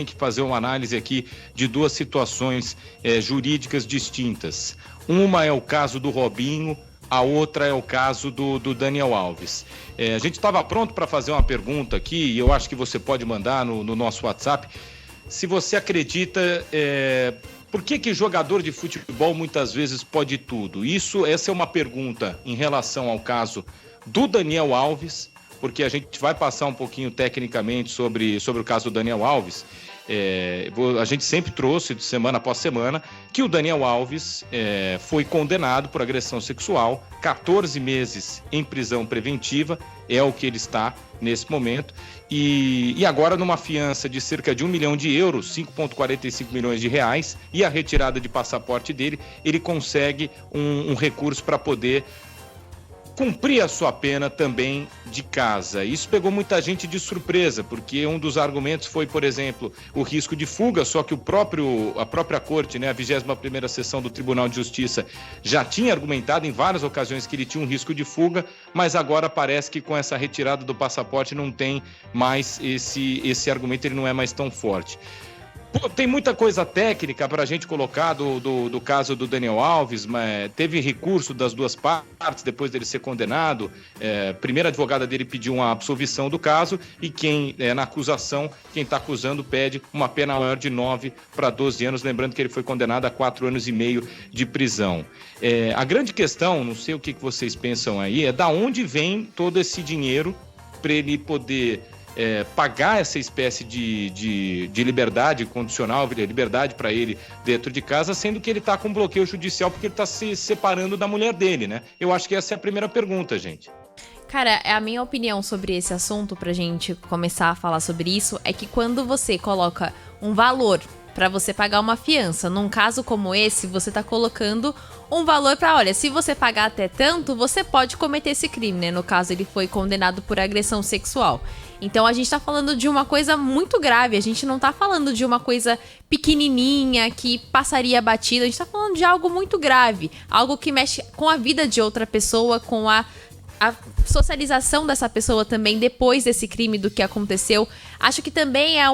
que fazer uma análise aqui de duas situações jurídicas distintas. Uma é o caso do Robinho, a outra é o caso do Daniel Alves. A gente estava pronto para fazer uma pergunta aqui, e eu acho que você pode mandar no nosso WhatsApp, se você acredita, por que jogador de futebol muitas vezes pode tudo? Essa é uma pergunta em relação ao caso do Daniel Alves, porque a gente vai passar um pouquinho tecnicamente sobre o caso do Daniel Alves. A gente sempre trouxe, semana após semana, que o Daniel Alves foi condenado por agressão sexual, 14 meses em prisão preventiva, é o que ele está nesse momento, e agora numa fiança de cerca de 1 milhão de euros, 5,45 milhões de reais, e a retirada de passaporte dele, ele consegue um recurso para poder cumprir a sua pena também de casa. Isso pegou muita gente de surpresa, porque um dos argumentos foi, por exemplo, o risco de fuga, só que a própria corte, né, a 21ª sessão do Tribunal de Justiça já tinha argumentado em várias ocasiões que ele tinha um risco de fuga, mas agora parece que com essa retirada do passaporte não tem mais esse argumento, ele não é mais tão forte. Tem muita coisa técnica para a gente colocar do caso do Daniel Alves, mas teve recurso das duas partes depois dele ser condenado. A primeira advogada dele pediu uma absolvição do caso e na acusação, quem está acusando pede uma pena maior de 9 para 12 anos, lembrando que ele foi condenado a 4 anos e meio de prisão. A grande questão, não sei o que vocês pensam aí, é da onde vem todo esse dinheiro para ele poder pagar essa espécie de liberdade condicional, liberdade para ele dentro de casa, sendo que ele está com bloqueio judicial porque ele está se separando da mulher dele, né? Eu acho que essa é a primeira pergunta, gente. Cara, a minha opinião sobre esse assunto, pra gente começar a falar sobre isso, é que quando você coloca um valor pra você pagar uma fiança, num caso como esse, você tá colocando um valor pra, olha, se você pagar até tanto, você pode cometer esse crime, né? No caso, ele foi condenado por agressão sexual. Então, a gente tá falando de uma coisa muito grave, a gente não tá falando de uma coisa pequenininha que passaria batida, a gente tá falando de algo muito grave, algo que mexe com a vida de outra pessoa, com a socialização dessa pessoa também depois desse crime, do que aconteceu. Acho que também é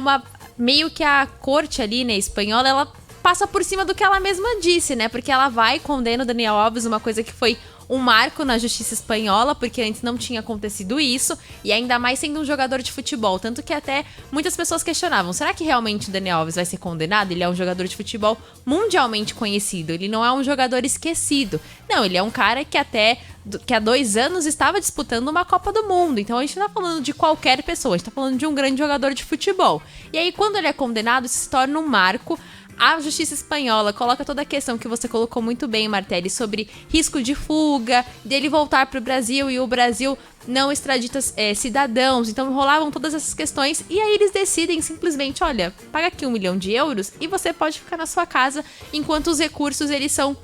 meio que a corte ali, né, espanhola, ela passa por cima do que ela mesma disse, né? Porque ela vai e condena o Daniel Alves, uma coisa que foi um marco na justiça espanhola, porque antes não tinha acontecido isso, e ainda mais sendo um jogador de futebol. Tanto que até muitas pessoas questionavam, será que realmente o Daniel Alves vai ser condenado? Ele é um jogador de futebol mundialmente conhecido, ele não é um jogador esquecido. Não, ele é um cara que há 2 anos estava disputando uma Copa do Mundo. Então a gente não tá falando de qualquer pessoa, a gente tá falando de um grande jogador de futebol. E aí, quando ele é condenado, isso se torna um marco. A justiça espanhola coloca toda a questão que você colocou muito bem, Martelli, sobre risco de fuga, dele voltar para o Brasil e o Brasil não extradita cidadãos. Então rolavam todas essas questões e aí eles decidem simplesmente, olha, paga aqui 1 milhão de euros e você pode ficar na sua casa enquanto os recursos eles são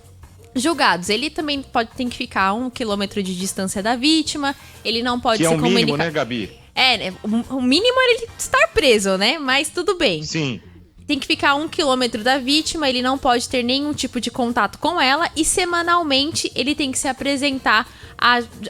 julgados. Ele também tem que ficar a 1 quilômetro de distância da vítima, ele não pode se se comunicar. Que é o mínimo, né, Gabi? O mínimo é ele estar preso, né? Mas tudo bem. Sim. Tem que ficar a 1 quilômetro da vítima, ele não pode ter nenhum tipo de contato com ela e semanalmente ele tem que se apresentar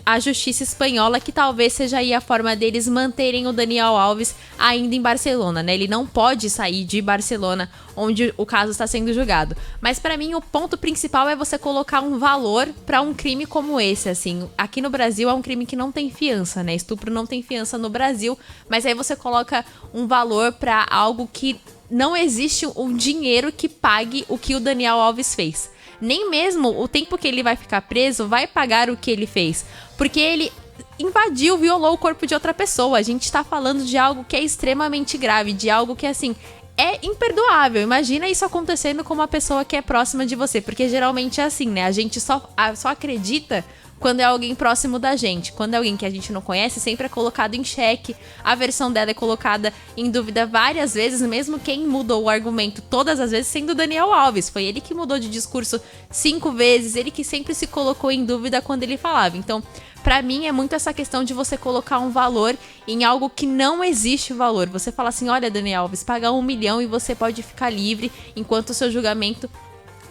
à justiça espanhola, que talvez seja aí a forma deles manterem o Daniel Alves ainda em Barcelona, né? Ele não pode sair de Barcelona, onde o caso está sendo julgado. Mas pra mim o ponto principal é você colocar um valor pra um crime como esse, assim. Aqui no Brasil é um crime que não tem fiança, né? Estupro não tem fiança no Brasil, mas aí você coloca um valor pra algo que não existe um dinheiro que pague o que o Daniel Alves fez. Nem mesmo o tempo que ele vai ficar preso vai pagar o que ele fez. Porque ele invadiu, violou o corpo de outra pessoa. A gente tá falando de algo que é extremamente grave, de algo que, assim, é imperdoável. Imagina isso acontecendo com uma pessoa que é próxima de você. Porque geralmente é assim, né? A gente só acredita quando é alguém próximo da gente. Quando é alguém que a gente não conhece, sempre é colocado em xeque. A versão dela é colocada em dúvida várias vezes, mesmo quem mudou o argumento todas as vezes sendo o Daniel Alves. Foi ele que mudou de discurso 5 vezes, ele que sempre se colocou em dúvida quando ele falava. Então, pra mim, é muito essa questão de você colocar um valor em algo que não existe valor. Você fala assim, olha, Daniel Alves, paga 1 milhão e você pode ficar livre enquanto o seu julgamento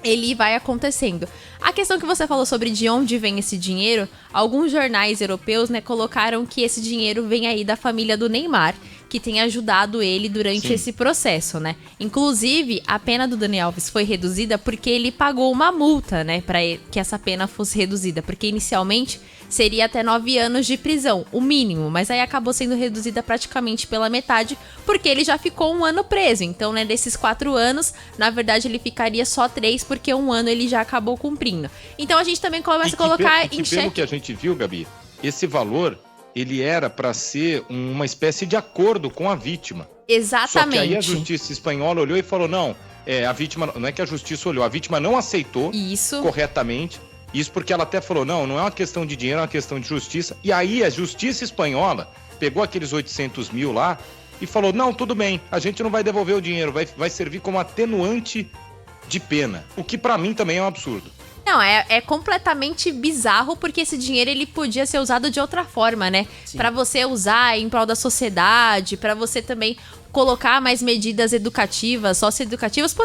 ele vai acontecendo. A questão que você falou sobre de onde vem esse dinheiro, alguns jornais europeus, né, colocaram que esse dinheiro vem aí da família do Neymar, que tem ajudado ele durante esse processo, né? Inclusive, a pena do Dani Alves foi reduzida porque ele pagou uma multa, né? Pra que essa pena fosse reduzida. Porque inicialmente seria até 9 anos de prisão, o mínimo. Mas aí acabou sendo reduzida praticamente pela metade, porque ele já ficou 1 ano preso. Então, né, desses 4 anos, na verdade ele ficaria só 3, porque 1 ano ele já acabou cumprindo. Então a gente também começa a colocar em xeque... Pelo que a gente viu, Gabi, esse valor... ele era para ser uma espécie de acordo com a vítima. Exatamente. Só que aí a justiça espanhola olhou e falou, não, a vítima, não é que a justiça olhou, a vítima não aceitou corretamente. Isso porque ela até falou, não é uma questão de dinheiro, é uma questão de justiça. E aí a justiça espanhola pegou aqueles 800 mil lá e falou, não, tudo bem, a gente não vai devolver o dinheiro, vai servir como atenuante de pena. O que para mim também é um absurdo. Não, é completamente bizarro, porque esse dinheiro ele podia ser usado de outra forma, né? Pra você usar em prol da sociedade, pra você também colocar mais medidas educativas, socioeducativas.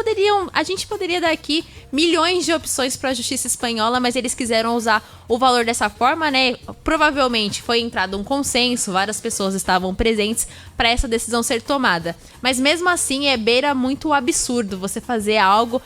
A gente poderia dar aqui milhões de opções pra justiça espanhola, mas eles quiseram usar o valor dessa forma, né? Provavelmente foi entrado um consenso, várias pessoas estavam presentes pra essa decisão ser tomada. Mas mesmo assim, beira muito absurdo você fazer algo...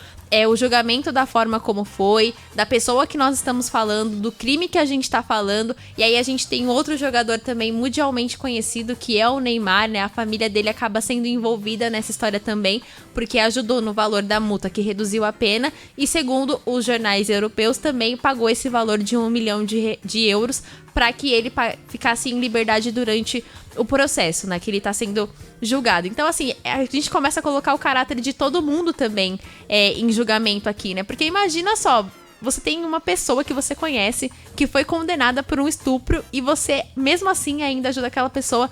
o julgamento da forma como foi, da pessoa que nós estamos falando, do crime que a gente tá falando. E aí a gente tem outro jogador também mundialmente conhecido, que é o Neymar, né? A família dele acaba sendo envolvida nessa história também, porque ajudou no valor da multa que reduziu a pena. E segundo os jornais europeus, também pagou esse valor de 1 milhão de euros para que ele ficasse em liberdade durante o processo, né? Que ele tá sendo julgado. Então, assim, a gente começa a colocar o caráter de todo mundo também em julgamento aqui, né? Porque imagina só, você tem uma pessoa que você conhece que foi condenada por um estupro e você, mesmo assim, ainda ajuda aquela pessoa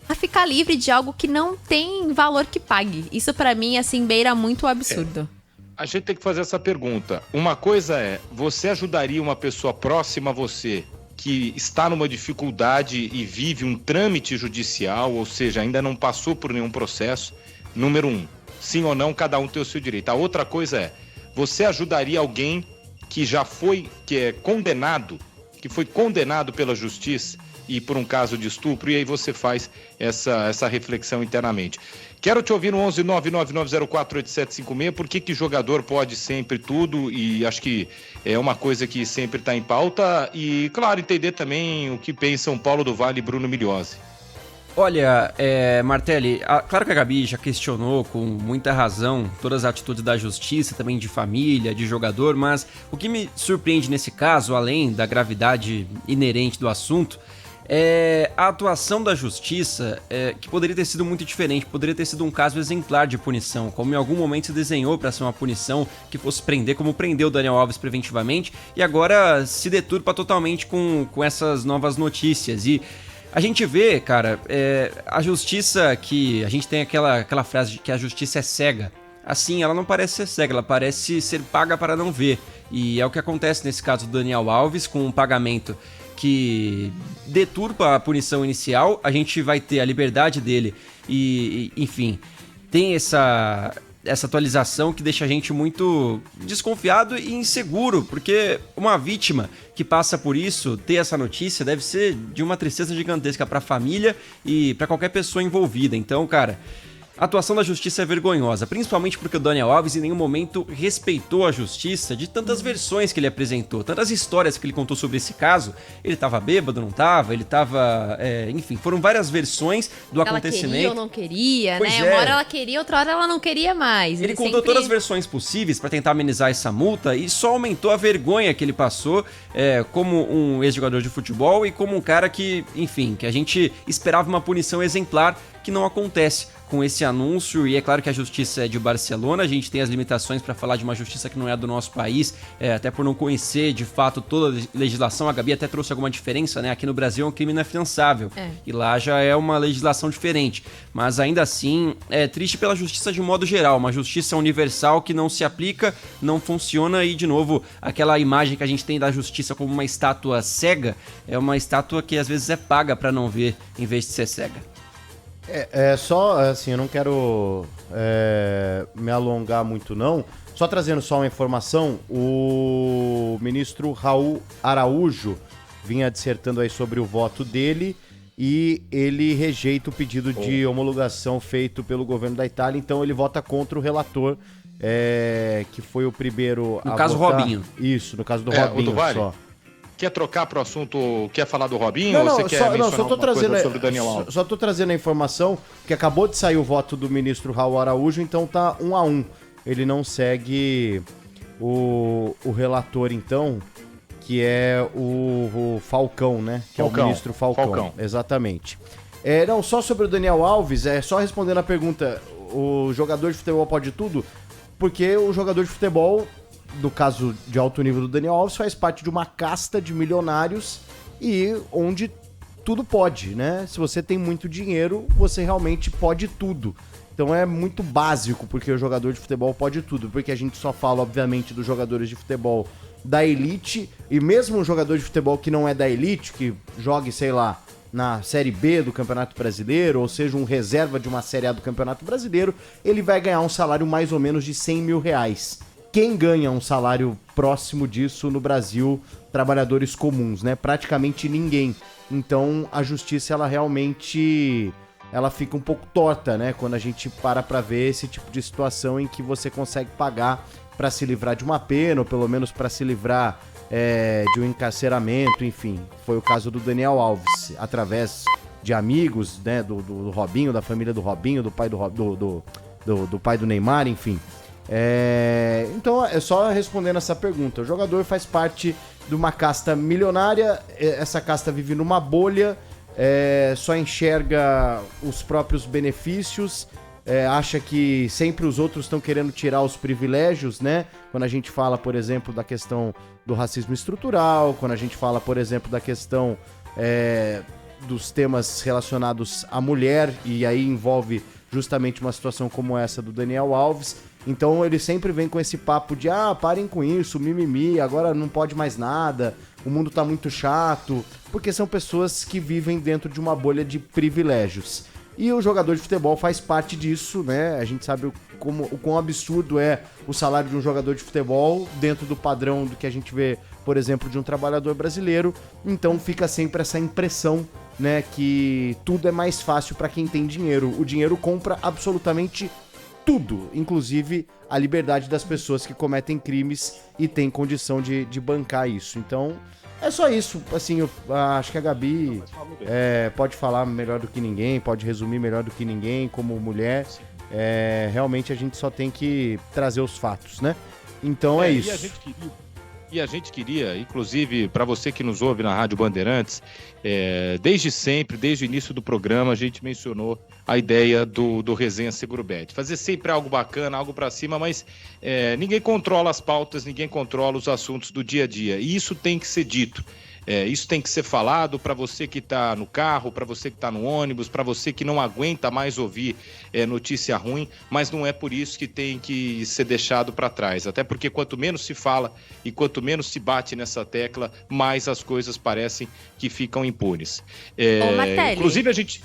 a ficar livre de algo que não tem valor que pague. Isso, pra mim, assim, beira muito o absurdo. A gente tem que fazer essa pergunta. Uma coisa você ajudaria uma pessoa próxima a você que está numa dificuldade e vive um trâmite judicial, ou seja, ainda não passou por nenhum processo? Número 1, sim ou não, cada um tem o seu direito. A outra coisa você ajudaria alguém que foi condenado pela justiça e por um caso de estupro, e aí você faz essa reflexão internamente. Quero te ouvir no 11999048756, por que jogador pode sempre tudo, e acho que é uma coisa que sempre está em pauta, e claro, entender também o que pensam Paulo do Vale e Bruno Migliozzi. Olha, Martelli, claro que a Gabi já questionou com muita razão todas as atitudes da justiça, também de família, de jogador, mas o que me surpreende nesse caso, além da gravidade inerente do assunto, a atuação da justiça, que poderia ter sido muito diferente, poderia ter sido um caso exemplar de punição, como em algum momento se desenhou para ser uma punição que fosse prender, como prendeu o Daniel Alves preventivamente, e agora se deturpa totalmente com essas novas notícias. E a gente vê, cara, a justiça que... A gente tem aquela frase de que a justiça é cega. Assim, ela não parece ser cega, ela parece ser paga para não ver. E é o que acontece nesse caso do Daniel Alves, com um pagamento que deturpa a punição inicial. A gente vai ter a liberdade dele e enfim, tem essa atualização que deixa a gente muito desconfiado e inseguro, porque uma vítima que passa por isso, ter essa notícia, deve ser de uma tristeza gigantesca para a família e para qualquer pessoa envolvida. Então, cara, a atuação da justiça é vergonhosa, principalmente porque o Daniel Alves em nenhum momento respeitou a justiça de tantas versões que ele apresentou, tantas histórias que ele contou sobre esse caso. Ele tava bêbado, não tava, ele tava... enfim, foram várias versões do acontecimento. Ela queria ou não queria, pois né? Uma hora ela queria, outra hora ela não queria mais. Ele contou todas as versões possíveis para tentar amenizar essa multa e só aumentou a vergonha que ele passou como um ex-jogador de futebol e como um cara que, enfim, que a gente esperava uma punição exemplar, que não acontece com esse anúncio. E é claro que a justiça é de Barcelona, a gente tem as limitações para falar de uma justiça que não é do nosso país, até por não conhecer de fato toda a legislação. A Gabi até trouxe alguma diferença, né? Aqui no Brasil é um crime inafiançável e lá já é uma legislação diferente, mas ainda assim é triste pela justiça de modo geral, uma justiça universal que não se aplica, não funciona. E de novo, aquela imagem que a gente tem da justiça como uma estátua cega, é uma estátua que às vezes é paga para não ver em vez de ser cega. Só, assim, eu não quero me alongar muito, não. Só trazendo só uma informação, o ministro Raul Araújo vinha dissertando aí sobre o voto dele e ele rejeita o pedido de homologação feito pelo governo da Itália, então ele vota contra o relator, que foi o primeiro no caso votar. Robinho. Isso, no caso do Robinho o do Vale? só. Quer trocar pro assunto, quer falar do Robinho Não, ou você quer mencionar só tô alguma coisa trazendo, sobre o Daniel Alves? Só tô trazendo a informação que acabou de sair o voto do ministro Raul Araújo, então tá 1-1. Ele não segue o relator, então, que é o Falcão, né? Que Falcão, é o ministro Falcão. Exatamente. Não, só sobre o Daniel Alves, só respondendo a pergunta, o jogador de futebol pode tudo? Porque o jogador de futebol, no caso de alto nível do Daniel Alves, faz parte de uma casta de milionários e onde tudo pode, né? Se você tem muito dinheiro, você realmente pode tudo. Então é muito básico, porque o jogador de futebol pode tudo, porque a gente só fala, obviamente, dos jogadores de futebol da elite, e mesmo um jogador de futebol que não é da elite, que jogue, sei lá, na Série B do Campeonato Brasileiro, ou seja, um reserva de uma Série A do Campeonato Brasileiro, ele vai ganhar um salário mais ou menos de 100 mil reais. Quem ganha um salário próximo disso no Brasil? Trabalhadores comuns, né? Praticamente ninguém. Então a justiça, ela realmente... ela fica um pouco torta, né? Quando a gente para pra ver esse tipo de situação em que você consegue pagar pra se livrar de uma pena, ou pelo menos pra se livrar de um encarceramento, enfim. Foi o caso do Daniel Alves, através de amigos, né? Do Robinho, da família do Robinho, do pai do pai do Neymar, enfim. Então, é só respondendo essa pergunta. O jogador faz parte de uma casta milionária, essa casta vive numa bolha, só enxerga os próprios benefícios, acha que sempre os outros estão querendo tirar os privilégios, né? Quando a gente fala, por exemplo, da questão do racismo estrutural, quando a gente fala, por exemplo, da questão dos temas relacionados à mulher, e aí envolve justamente uma situação como essa do Daniel Alves. Então ele sempre vem com esse papo de parem com isso, mimimi, agora não pode mais nada, o mundo tá muito chato, porque são pessoas que vivem dentro de uma bolha de privilégios. E o jogador de futebol faz parte disso, né? A gente sabe o quão absurdo é o salário de um jogador de futebol dentro do padrão do que a gente vê, por exemplo, de um trabalhador brasileiro. Então fica sempre essa impressão, né, que tudo é mais fácil para quem tem dinheiro. O dinheiro compra absolutamente tudo, inclusive a liberdade das pessoas que cometem crimes e têm condição de bancar isso. Então, é só isso. Assim, eu acho que a Gabi pode falar melhor do que ninguém, pode resumir melhor do que ninguém como mulher. Realmente a gente só tem que trazer os fatos, né? Então é isso. E a gente queria, inclusive, para você que nos ouve na Rádio Bandeirantes, desde sempre, desde o início do programa, a gente mencionou a ideia do Resenha Seguro Bet. Fazer sempre algo bacana, algo para cima, mas ninguém controla as pautas, ninguém controla os assuntos do dia a dia. E isso tem que ser dito. Isso tem que ser falado para você que está no carro, para você que está no ônibus, para você que não aguenta mais ouvir notícia ruim, mas não é por isso que tem que ser deixado para trás. Até porque quanto menos se fala e quanto menos se bate nessa tecla, mais as coisas parecem que ficam impunes. Inclusive a gente...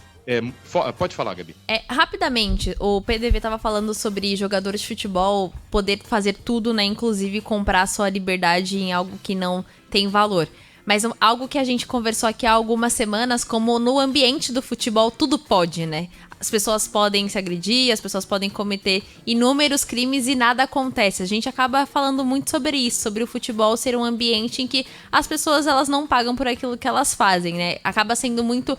pode falar, Gabi. Rapidamente, o PDV estava falando sobre jogadores de futebol poder fazer tudo, né? Inclusive comprar sua liberdade em algo que não tem valor. Mas algo que a gente conversou aqui há algumas semanas, como no ambiente do futebol tudo pode, né? As pessoas podem se agredir, as pessoas podem cometer inúmeros crimes e nada acontece. A gente acaba falando muito sobre isso, sobre o futebol ser um ambiente em que as pessoas elas não pagam por aquilo que elas fazem, né? Acaba sendo muito,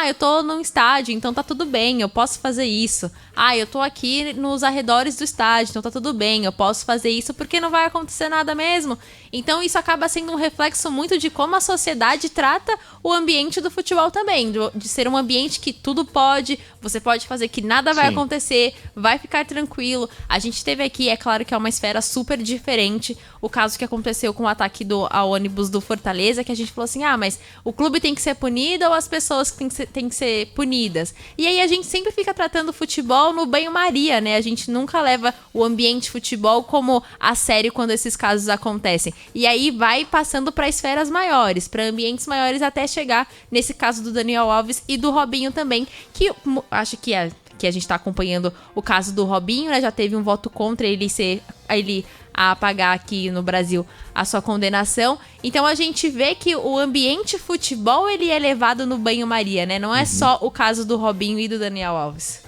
eu tô num estádio, então tá tudo bem, eu posso fazer isso. Eu tô aqui nos arredores do estádio, então tá tudo bem, eu posso fazer isso porque não vai acontecer nada mesmo. Então isso acaba sendo um reflexo muito de como a sociedade trata o ambiente do futebol também, de ser um ambiente que tudo pode, você pode fazer que nada vai acontecer, vai ficar tranquilo. A gente teve aqui, é claro que é uma esfera super diferente, o caso que aconteceu com o ataque ao ônibus do Fortaleza, que a gente falou assim, mas o clube tem que ser punido ou as pessoas têm que ser punidas? E aí a gente sempre fica tratando o futebol no banho-maria, né? A gente nunca leva o ambiente futebol como a sério quando esses casos acontecem. E aí vai passando para esferas maiores, para ambientes maiores, até chegar nesse caso do Daniel Alves e do Robinho também, que acho que a gente está acompanhando o caso do Robinho, né? Já teve um voto contra ele a pagar aqui no Brasil a sua condenação. Então a gente vê que o ambiente futebol ele é levado no banho-maria, né? Não é só o caso do Robinho e do Daniel Alves.